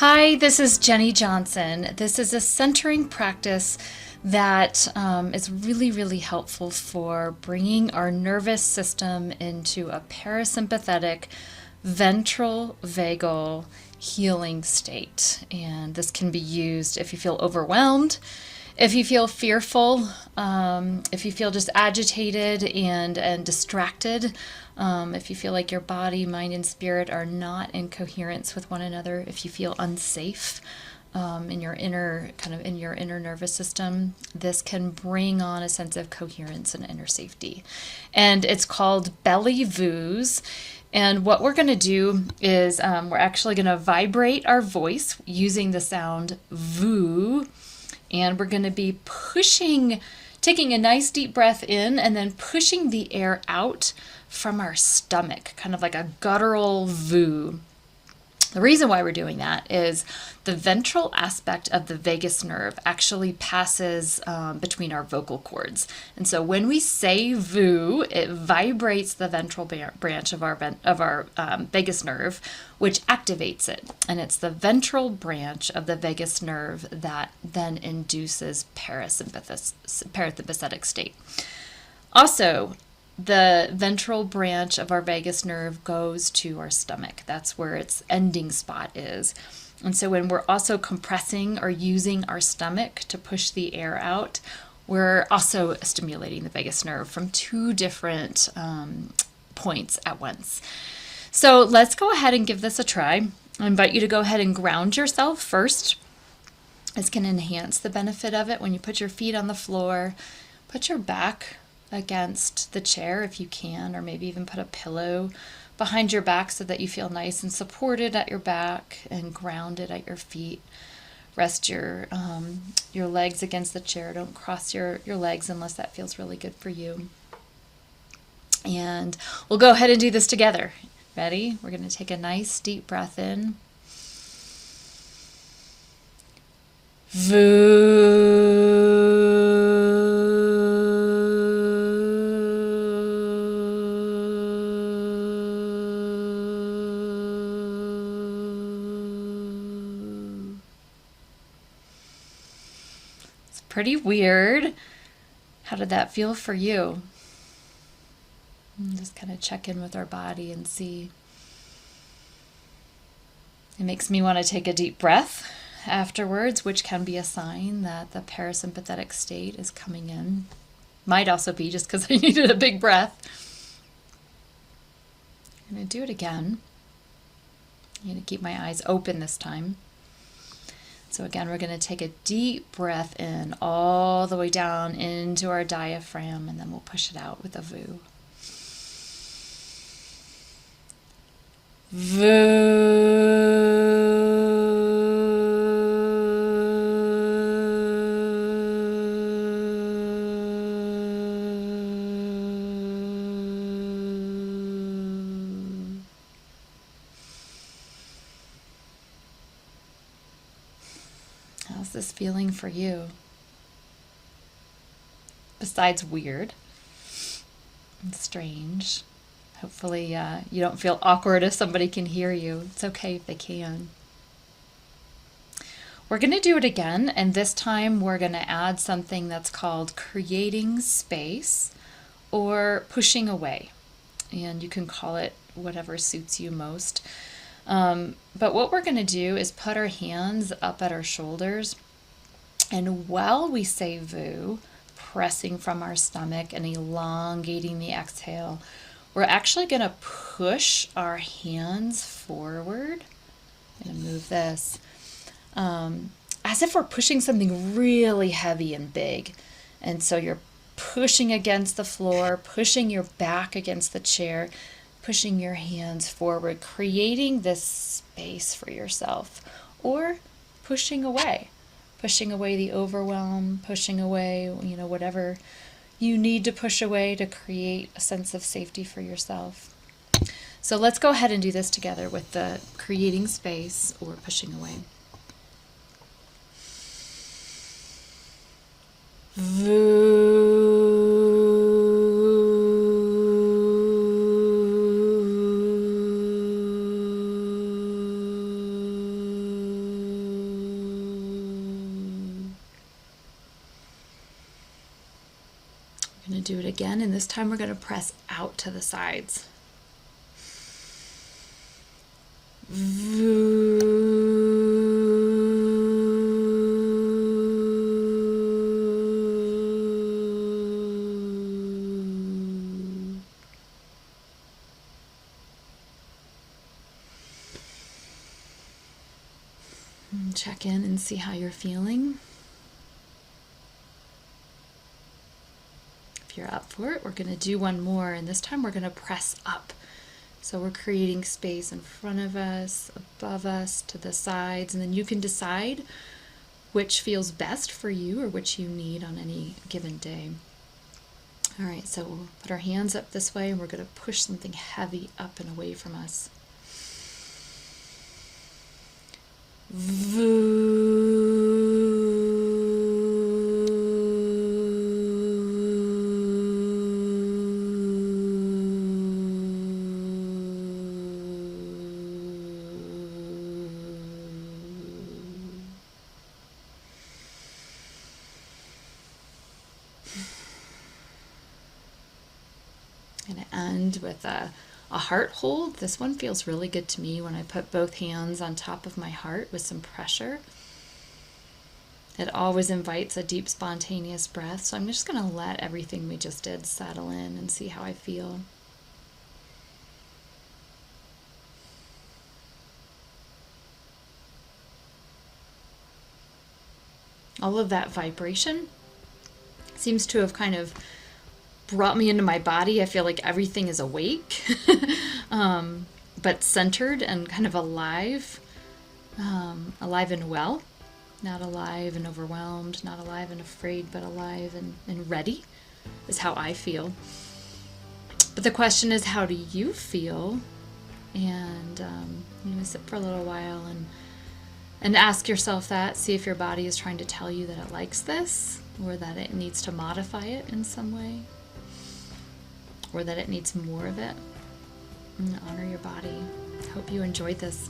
Hi, this is Jenny Johnson. This is a centering practice that is really helpful for bringing our nervous system into a parasympathetic, ventral vagal healing state. And this can be used if you feel overwhelmed, if you feel fearful, if you feel just agitated and distracted, if you feel like your body, mind, and spirit are not in coherence with one another, if you feel unsafe in your inner nervous system, this can bring on a sense of coherence and inner safety. And it's called belly voos. And what we're going to do is we're actually going to vibrate our voice using the sound voo. And we're going to be taking a nice deep breath in and then pushing the air out from our stomach, kind of like a guttural voo. The reason why we're doing that is the ventral aspect of the vagus nerve actually passes between our vocal cords. And so when we say voo, it vibrates the ventral branch of our vagus nerve, which activates it. And it's the ventral branch of the vagus nerve that then induces parasympathetic state. Also, the ventral branch of our vagus nerve goes to our stomach. That's where its ending spot is. And so when we're also compressing or using our stomach to push the air out, we're also stimulating the vagus nerve from two different points at once. So let's go ahead and give this a try. I invite you to go ahead and ground yourself first. This can enhance the benefit of it when you put your feet on the floor, put your back against the chair if you can, or maybe even put a pillow behind your back so that you feel nice and supported at your back and grounded at your feet. Rest your legs against the chair. Don't cross your legs unless that feels really good for you. And we'll go ahead and do this together. Ready? We're going to take a nice deep breath in. Voo. Pretty weird. How did that feel for you? And just kind of check in with our body and see. It makes me want to take a deep breath afterwards, which can be a sign that the parasympathetic state is coming in. Might also be just because I needed a big breath. I'm going to do it again. I'm going to keep my eyes open this time. So again, we're going to take a deep breath in all the way down into our diaphragm, and then we'll push it out with a voo. How's this feeling for you? Besides weird and strange. Hopefully you don't feel awkward if somebody can hear you. It's okay if they can. We're going to do it again, and this time we're going to add something that's called creating space or pushing away. And you can call it whatever suits you most. But what we're going to do is put our hands up at our shoulders, and while we say voo, pressing from our stomach and elongating the exhale, we're actually going to push our hands forward. I'm going to move this as if we're pushing something really heavy and big. And so you're pushing against the floor, pushing your back against the chair, pushing your hands forward, creating this space for yourself, or pushing away the overwhelm, pushing away, whatever you need to push away to create a sense of safety for yourself. So let's go ahead and do this together with the creating space or pushing away. do it again, and this time we're going to press out to the sides. Check in and see how you're feeling. If you're up for it, we're going to do one more, and this time we're going to press up. So we're creating space in front of us, above us, to the sides, and then you can decide which feels best for you or which you need on any given day. All right, so we'll put our hands up this way, and we're going to push something heavy up and away from us. Going to end with a heart hold. This one feels really good to me when I put both hands on top of my heart with some pressure. It always invites a deep, spontaneous breath, so I'm just going to let everything we just did settle in and see how I feel. All of that vibration seems to have kind of brought me into my body. I feel like everything is awake, but centered and kind of alive, alive and well, not alive and overwhelmed, not alive and afraid, but alive and ready is how I feel. But the question is, how do you feel? And sit for a little while and ask yourself that. See if your body is trying to tell you that it likes this, or that it needs to modify it in some way, or that it needs more of it. And honor your body. Hope you enjoyed this.